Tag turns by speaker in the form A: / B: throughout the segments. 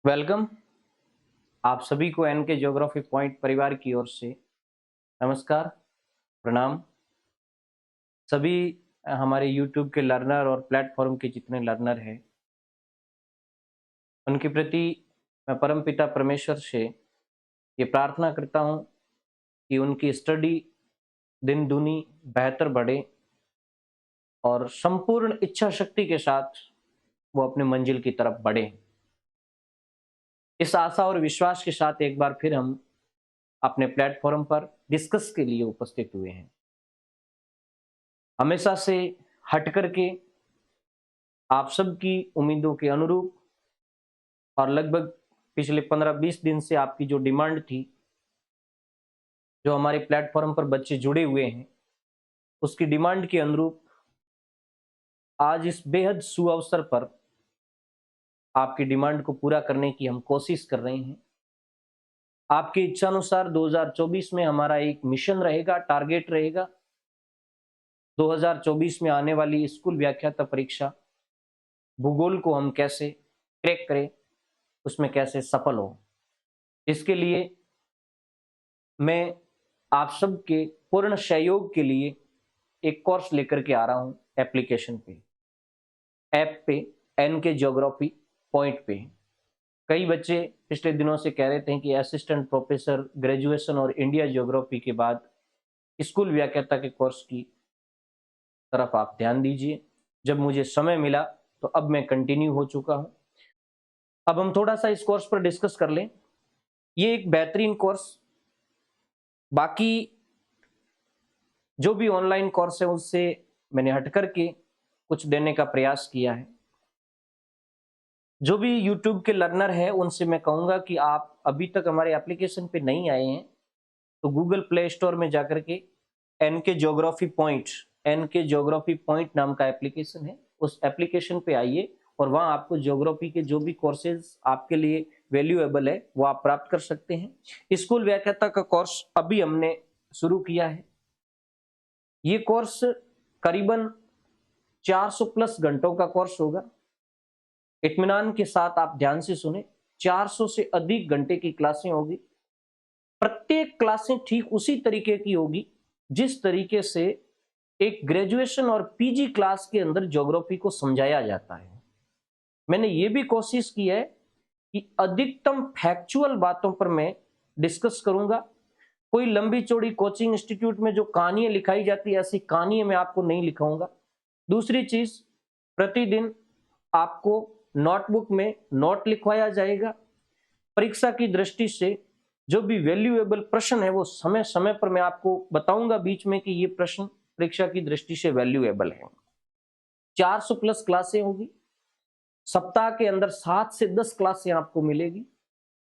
A: Welcome. आप सभी को एन के ज्योग्राफी पॉइंट परिवार की ओर से नमस्कार, प्रणाम। सभी हमारे यूट्यूब के लर्नर और प्लेटफॉर्म के जितने लर्नर हैं उनके प्रति मैं परमपिता परमेश्वर से ये प्रार्थना करता हूँ कि उनकी स्टडी दिन दूनी बेहतर बढ़े और संपूर्ण इच्छा शक्ति के साथ वो अपने मंजिल की तरफ बढ़े। इस आशा और विश्वास के साथ एक बार फिर हम अपने प्लेटफॉर्म पर डिस्कस के लिए उपस्थित हुए हैं। हमेशा से हट करके आप सबकी उम्मीदों के अनुरूप और लगभग पिछले 15-20 दिन से आपकी जो डिमांड थी, जो हमारे प्लेटफॉर्म पर बच्चे जुड़े हुए हैं, उसकी डिमांड के अनुरूप आज इस बेहद सुअवसर पर आपकी डिमांड को पूरा करने की हम कोशिश कर रहे हैं। आपकी इच्छानुसार 2024 में हमारा एक मिशन रहेगा, टारगेट रहेगा। 2024 में आने वाली स्कूल व्याख्याता परीक्षा भूगोल को हम कैसे क्रैक करें, उसमें कैसे सफल हो। इसके लिए मैं आप सबके पूर्ण सहयोग के लिए एक कोर्स लेकर के आ रहा हूं एप्लीकेशन पे, ऐप पे, एन के ज्योग्राफी पॉइंट पे। कई बच्चे पिछले दिनों से कह रहे थे कि असिस्टेंट प्रोफेसर ग्रेजुएशन और इंडिया ज्योग्राफी के बाद स्कूल व्याख्याता के कोर्स की तरफ आप ध्यान दीजिए। जब मुझे समय मिला तो अब मैं कंटिन्यू हो चुका हूं। अब हम थोड़ा सा इस कोर्स पर डिस्कस कर लें। ये एक बेहतरीन कोर्स, बाकी जो भी ऑनलाइन कोर्स है उससे मैंने हट करके कुछ देने का प्रयास किया है। जो भी यूट्यूब के लर्नर है उनसे मैं कहूंगा कि आप अभी तक हमारे एप्लीकेशन पे नहीं आए हैं तो गूगल प्ले स्टोर में जाकर के एन के ज्योग्राफी पॉइंट नाम का एप्लीकेशन है, उस एप्लीकेशन पे आइए और वहां आपको ज्योग्राफी के जो भी कोर्सेज आपके लिए वैल्यूएबल है वो आप प्राप्त कर सकते हैं। स्कूल व्याख्याता का कोर्स अभी हमने शुरू किया है। ये कोर्स करीबन 400 प्लस घंटों का कोर्स होगा। इत्मीनान के साथ आप ध्यान से सुने, 400 से अधिक घंटे की क्लासें होगी। प्रत्येक क्लासें ठीक उसी तरीके की होगी जिस तरीके से एक ग्रेजुएशन और पीजी क्लास के अंदर ज्योग्राफी को समझाया जाता है। मैंने ये भी कोशिश की है कि अधिकतम फैक्चुअल बातों पर मैं डिस्कस करूंगा। कोई लंबी चौड़ी कोचिंग इंस्टीट्यूट में जो कहानियां लिखाई जाती है ऐसी कहानियां मैं आपको नहीं लिखाऊंगा। दूसरी चीज, प्रतिदिन आपको नोटबुक में नोट लिखवाया जाएगा। परीक्षा की दृष्टि से जो भी वैल्यूएबल प्रश्न है वो समय समय पर मैं आपको बताऊंगा बीच में कि ये प्रश्न परीक्षा की दृष्टि से वैल्यूएबल है। 400 प्लस क्लासें होगी। सप्ताह के अंदर 7 से 10 क्लासें आपको मिलेगी।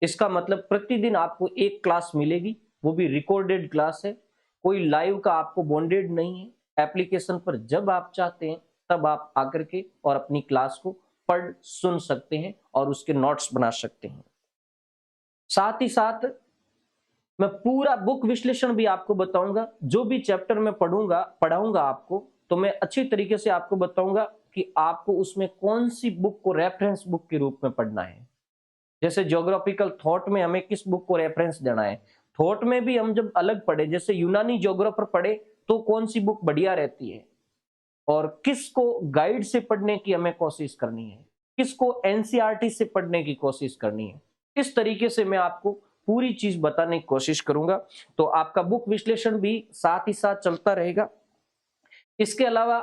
A: इसका मतलब प्रतिदिन आपको एक क्लास मिलेगी, वो भी रिकॉर्डेड क्लास है। कोई लाइव का आपको बॉन्डेड नहीं है। एप्लीकेशन पर जब आप चाहते हैं तब आप आकर के और अपनी क्लास को पढ़ सुन सकते हैं और उसके नोट्स बना सकते हैं। साथ ही साथ मैं पूरा बुक विश्लेषण भी आपको बताऊंगा। जो भी चैप्टर में पढ़ाऊंगा आपको, तो मैं अच्छी तरीके से आपको बताऊंगा कि आपको उसमें कौन सी बुक को रेफरेंस बुक के रूप में पढ़ना है। जैसे ज्योग्राफिकल थॉट में हमें किस बुक को रेफरेंस देना है, थॉट में भी हम जब अलग पढ़े, जैसे यूनानी ज्योग्राफर पढ़े तो कौन सी बुक बढ़िया रहती है और किसको गाइड से पढ़ने की हमें कोशिश करनी है, किसको एनसीईआरटी से पढ़ने की कोशिश करनी है। इस तरीके से मैं आपको पूरी चीज बताने की कोशिश करूंगा। तो आपका बुक विश्लेषण भी साथ ही साथ चलता रहेगा। इसके अलावा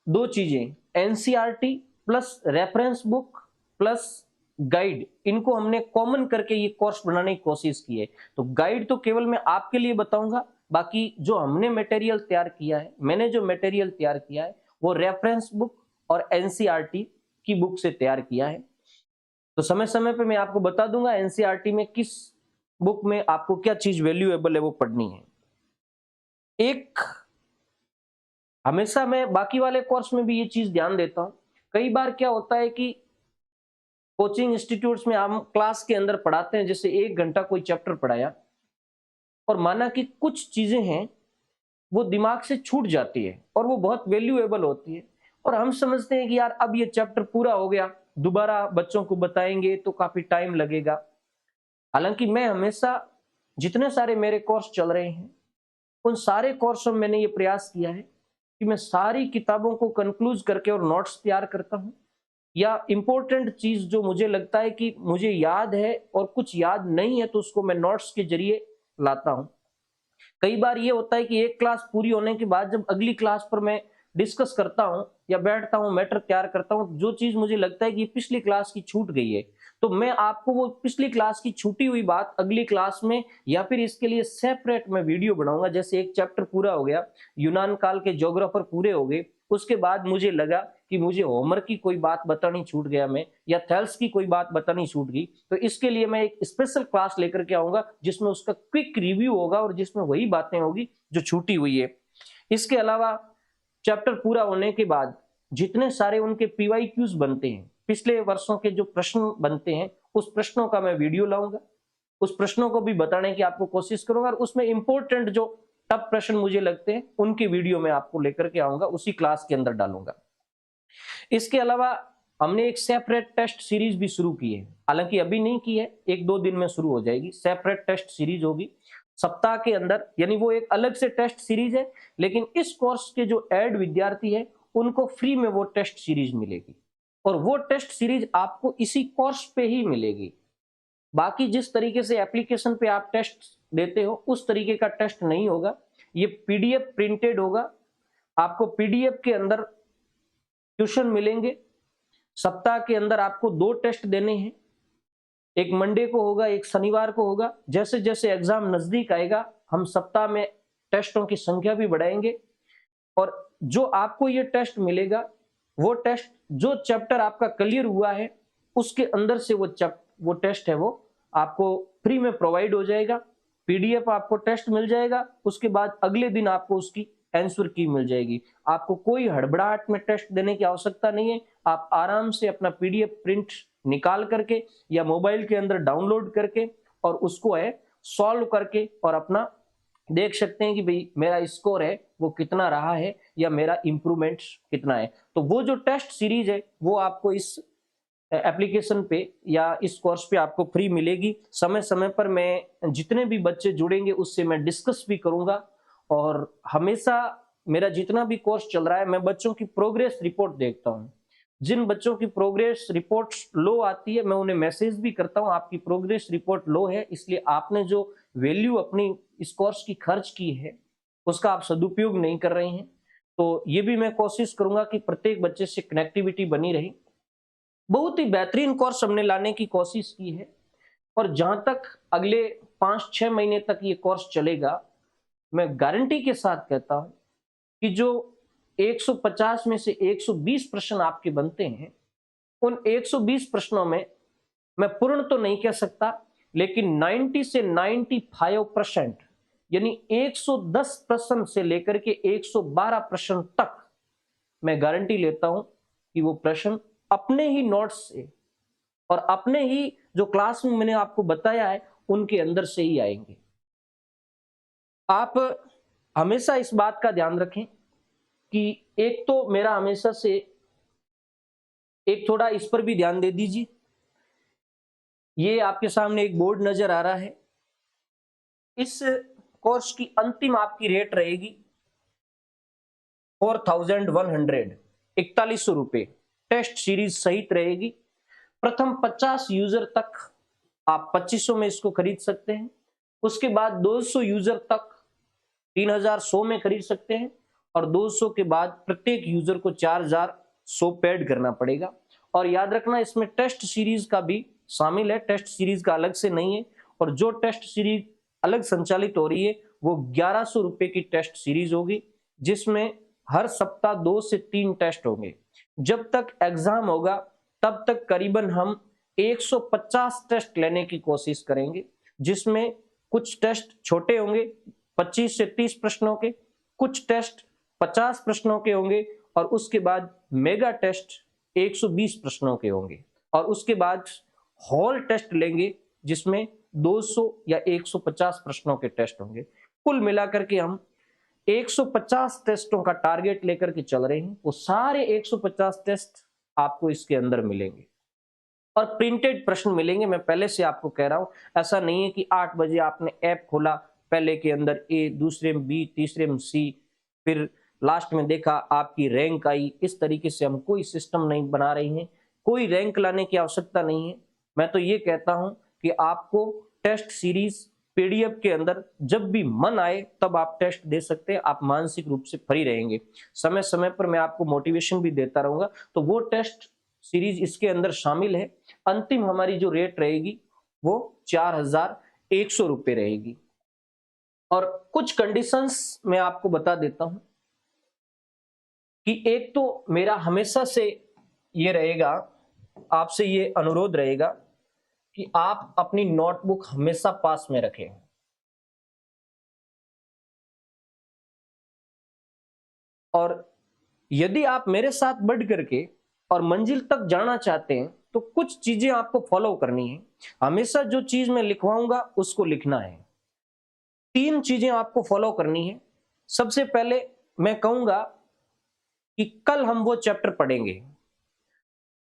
A: दो चीजें, NCERT plus reference book plus guide, इनको हमने कॉमन करके ये कोर्स बनाने की कोशिश की है। तो गाइड तो केवल मैं आपके लिए बताऊंगा, बाकी जो हमने मटेरियल तैयार किया है, मैंने जो मटेरियल तैयार किया है वो रेफरेंस बुक और एनसीईआरटी की बुक से तैयार किया है। तो समय समय पे मैं आपको बता दूंगा एनसीईआरटी में किस बुक में आपको क्या चीज वैल्यूएबल है वो पढ़नी है। एक हमेशा मैं बाकी वाले कोर्स में भी ये चीज ध्यान देता हूं। कई बार क्या होता है कि कोचिंग इंस्टीट्यूट्स में हम क्लास के अंदर पढ़ाते हैं, जैसे 1 घंटा कोई चैप्टर पढ़ाया और माना कि कुछ चीजें हैं वो दिमाग से छूट जाती है और वो बहुत वैल्यूएबल होती है, और हम समझते हैं कि यार अब ये चैप्टर पूरा हो गया, दोबारा बच्चों को बताएंगे तो काफी टाइम लगेगा। हालांकि मैं हमेशा जितने सारे मेरे कोर्स चल रहे हैं उन सारे कोर्सों में मैंने ये प्रयास किया है कि मैं सारी किताबों को कंक्लूज करके और नोट्स तैयार करता हूँ, या इंपॉर्टेंट चीज जो मुझे लगता है कि मुझे याद है और कुछ याद नहीं है तो उसको मैं नोट्स के जरिए लाता हूँ। कई बार ये होता है कि एक क्लास पूरी होने के बाद जब अगली क्लास पर मैं डिस्कस करता हूँ या बैठता हूँ, मैटर तैयार करता हूँ, जो चीज मुझे लगता है कि पिछली क्लास की छूट गई है तो मैं आपको वो पिछली क्लास की छूटी हुई बात अगली क्लास में या फिर इसके लिए सेपरेट मैं वीडियो बनाऊंगा। जैसे एक चैप्टर पूरा हो गया, यूनान काल के ज्योग्राफर पूरे हो गए, उसके बाद मुझे लगा कि मुझे होमर की कोई बात बतानी छूट गया मैं, या थेल्स की कोई बात बतानी छूट गई, तो इसके लिए मैं एक स्पेशल क्लास लेकर के आऊंगा जिसमें उसका क्विक रिव्यू होगा और जिसमें वही बातें होगी जो छूटी हुई है। इसके अलावा चैप्टर पूरा होने के बाद जितने सारे उनके पीवाईक्यूज बनते हैं, पिछले वर्षों के जो प्रश्न बनते हैं, उस प्रश्नों का मैं वीडियो लाऊंगा, उस प्रश्नों को भी बताने की आपको कोशिश करूंगा और उसमें इंपॉर्टेंट जो टफ प्रश्न मुझे लगते हैं उनके वीडियो में आपको लेकर के आऊंगा, उसी क्लास के अंदर डालूंगा। इसके अलावा हमने एक सेपरेट टेस्ट सीरीज भी शुरू की है, हालांकि अभी नहीं की है, एक दो दिन में शुरू हो जाएगी। सेपरेट टेस्ट सीरीज होगी सप्ताह के अंदर, यानी वो एक अलग से टेस्ट सीरीज है, लेकिन इस कोर्स के जो एड विद्यार्थी है उनको फ्री में वो टेस्ट सीरीज मिलेगी और वो टेस्ट सीरीज आपको इसी कोर्स पे ही मिलेगी। बाकी जिस तरीके से एप्लीकेशन पे आप टेस्ट देते हो उस तरीके का टेस्ट नहीं होगा, ये पीडीएफ प्रिंटेड होगा। आपको पीडीएफ के अंदर क्वेश्चन मिलेंगे, सप्ताह के अंदर आपको 2 टेस्ट देने हैं, एक मंडे को होगा, एक शनिवार को होगा। जैसे जैसे एग्जाम नजदीक आएगा हम सप्ताह में टेस्टों की संख्या भी बढ़ाएंगे और जो आपको ये टेस्ट मिलेगा वो टेस्ट जो चैप्टर आपका क्लियर हुआ है उसके अंदर से वो टेस्ट है वो आपको फ्री में प्रोवाइड हो जाएगा। पीडीएफ आपको टेस्ट मिल जाएगा, उसके बाद अगले दिन आपको उसकी आंसर की मिल जाएगी। आपको कोई हड़बड़ाहट में टेस्ट देने की आवश्यकता नहीं है, आप आराम से अपना पीडीएफ प्रिंट निकाल करके या मोबाइल के अंदर डाउनलोड करके और उसको है सॉल्व करके और अपना देख सकते हैं कि भाई मेरा स्कोर है वो कितना रहा है या मेरा इंप्रूवमेंट कितना है। तो वो जो टेस्ट सीरीज है वो आपको इस एप्लीकेशन पे या इस कोर्स पे आपको फ्री मिलेगी। समय समय पर मैं जितने भी बच्चे जुड़ेंगे उससे मैं डिस्कस भी करूंगा और हमेशा मेरा जितना भी कोर्स चल रहा है मैं बच्चों की प्रोग्रेस रिपोर्ट देखता हूँ। जिन बच्चों की प्रोग्रेस रिपोर्ट लो आती है मैं उन्हें मैसेज भी करता हूँ आपकी प्रोग्रेस रिपोर्ट लो है, इसलिए आपने जो वैल्यू अपनी इस कोर्स की खर्च की है उसका आप सदुपयोग नहीं कर रहे हैं। तो ये भी मैं कोशिश करूंगा कि प्रत्येक बच्चे से कनेक्टिविटी बनी रही। बहुत ही बेहतरीन कोर्स हमने लाने की कोशिश की है और जहां तक अगले 5-6 महीने तक ये कोर्स चलेगा, मैं गारंटी के साथ कहता हूं कि जो 150 में से 120 प्रश्न आपके बनते हैं, उन 120 प्रश्नों में मैं पूर्ण तो नहीं कह सकता लेकिन 90 से 95% यानी 110 प्रश्न से लेकर के 112 प्रश्न तक मैं गारंटी लेता हूं कि वो प्रश्न अपने ही नोट्स से और अपने ही जो क्लास में मैंने आपको बताया है उनके अंदर से ही आएंगे। आप हमेशा इस बात का ध्यान रखें कि एक तो मेरा हमेशा से एक थोड़ा इस पर भी ध्यान दे दीजिए, ये आपके सामने एक बोर्ड नजर आ रहा है, इस कोर्स की अंतिम आपकी रेट रहेगी 4100, 4100 रुपए टेस्ट सीरीज सहित रहेगी। प्रथम 50 यूजर तक आप 2500 में इसको खरीद सकते हैं, उसके बाद 200 यूजर तक 3100 में खरीद सकते हैं और 200 के बाद प्रत्येक यूजर को 4100 पेड करना पड़ेगा। और याद रखना इसमें टेस्ट सीरीज का भी शामिल है, टेस्ट सीरीज का अलग से नहीं है। और जो टेस्ट सीरीज अलग संचालित हो रही है वो 1100 रुपए की टेस्ट सीरीज होगी जिसमें हर सप्ताह 2 से 3 टेस्ट होंगे। जब तक एग्जाम होगा तब तक करीबन हम 150 टेस्ट लेने की कोशिश करेंगे, जिसमें कुछ टेस्ट छोटे होंगे 25 से 30 प्रश्नों के, कुछ टेस्ट 50 प्रश्नों के होंगे और उसके बाद मेगा टेस्ट 120 प्रश्नों के होंगे और उसके बाद हॉल टेस्ट लेंगे जिसमें 200 या 150 प्रश्नों के टेस्ट होंगे। कुल मिलाकर के हम 150 टेस्टों का टारगेट लेकर के चल रहे हैं। वो सारे 150 टेस्ट आपको इसके अंदर मिलेंगे और प्रिंटेड प्रश्न मिलेंगे। मैं पहले से आपको कह रहा हूं, ऐसा नहीं है कि 8 बजे आपने ऐप खोला, पहले के अंदर ए, दूसरे में बी, तीसरे में सी, फिर लास्ट में देखा आपकी रैंक आई। इस तरीके से हम कोई सिस्टम नहीं बना रहे हैं, कोई रैंक लाने की आवश्यकता नहीं है। मैं तो ये कहता हूं कि आपको टेस्ट सीरीज पीडीएफ के अंदर जब भी मन आए तब आप टेस्ट दे सकते हैं। आप मानसिक रूप से फ्री रहेंगे। समय समय पर मैं आपको मोटिवेशन भी देता रहूंगा। तो वो टेस्ट सीरीज इसके अंदर शामिल है। अंतिम हमारी जो रेट रहेगी वो 4100 रुपये रहेगी। और कुछ कंडीशंस मैं आपको बता देता हूं कि एक तो मेरा हमेशा से ये रहेगा, आपसे ये अनुरोध रहेगा कि आप अपनी नोटबुक हमेशा पास में रखें। और यदि आप मेरे साथ बढ़ करके और मंजिल तक जाना चाहते हैं तो कुछ चीजें आपको फॉलो करनी है। हमेशा जो चीज मैं लिखवाऊंगा उसको लिखना है। 3 चीजें आपको फॉलो करनी है। सबसे पहले मैं कहूंगा कि कल हम वो चैप्टर पढ़ेंगे,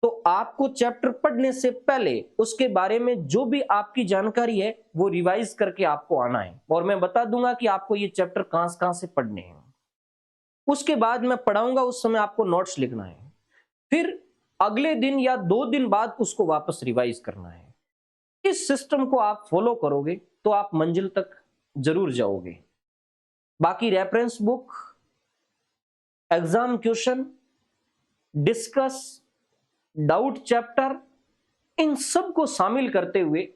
A: तो आपको चैप्टर पढ़ने से पहले उसके बारे में जो भी आपकी जानकारी है वो रिवाइज करके आपको आना है। और मैं बता दूंगा कि आपको ये चैप्टर कहां से पढ़ने हैं। उसके बाद मैं पढ़ाऊंगा, उस समय आपको नोट्स लिखना है। फिर अगले दिन या 2 दिन बाद उसको वापस रिवाइज करना है। इस सिस्टम को आप फॉलो करोगे तो आप मंजिल तक जरूर जाओगे। बाकी reference book, exam question, discuss, doubt chapter, इन सब को शामिल करते हुए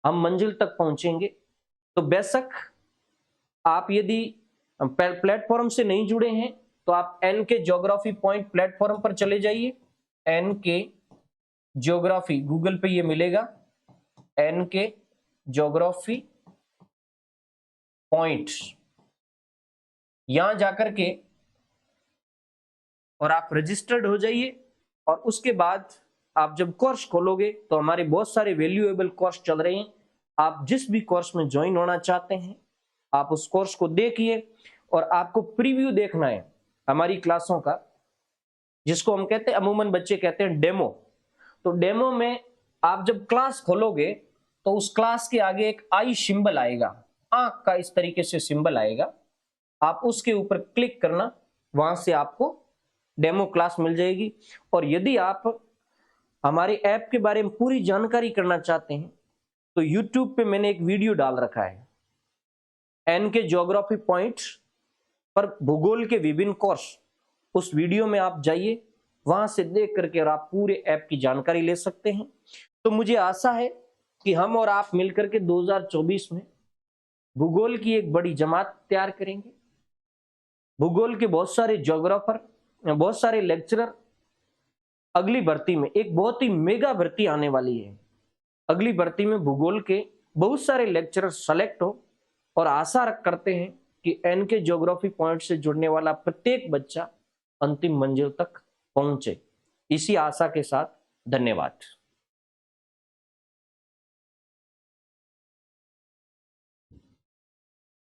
A: हम मंजिल तक पहुंचेंगे। तो बेशक आप यदि प्लेटफॉर्म से नहीं जुड़े हैं तो आप एनके ज्योग्राफी पॉइंट प्लेटफॉर्म पर चले जाइए। एनके ज्योग्राफी गूगल पे ये मिलेगा, एनके ज्योग्राफी पॉइंट, यहां जाकर के और आप रजिस्टर्ड हो जाइए। और उसके बाद आप जब कोर्स खोलोगे तो हमारे बहुत सारे वैल्यूएबल कोर्स चल रहे हैं। आप जिस भी कोर्स में ज्वाइन होना चाहते हैं आप उस कोर्स को देखिए। और आपको प्रीव्यू देखना है हमारी क्लासों का, जिसको हम कहते हैं, अमूमन बच्चे कहते हैं डेमो। तो डेमो में आप जब क्लास खोलोगे तो उस क्लास के आगे एक आई सिंबल आएगा, आंख का इस तरीके से सिंबल आएगा। आप उसके ऊपर क्लिक करना, वहां से आपको डेमो क्लास मिल जाएगी। और यदि आप हमारे ऐप के बारे में पूरी जानकारी करना चाहते हैं तो YouTube पे मैंने एक वीडियो डाल रखा है, एनके ज्योग्राफी पॉइंट पर भूगोल के विभिन्न कोर्स। उस वीडियो में आप जाइए, वहां से देख करके और आप पूरे ऐप की जानकारी ले सकते हैं। तो मुझे आशा है कि हम और आप मिलकर के 2024 में भूगोल की एक बड़ी जमात तैयार करेंगे। भूगोल के बहुत सारे ज्योग्राफर, बहुत सारे लेक्चरर, अगली भर्ती में एक बहुत ही मेगा भर्ती आने वाली है। अगली भर्ती में भूगोल के बहुत सारे लेक्चरर सेलेक्ट हो और आशा करते हैं कि एनके ज्योग्राफी पॉइंट से जुड़ने वाला प्रत्येक बच्चा अंतिम मंजिल तक पहुंचे। इसी आशा के साथ धन्यवाद।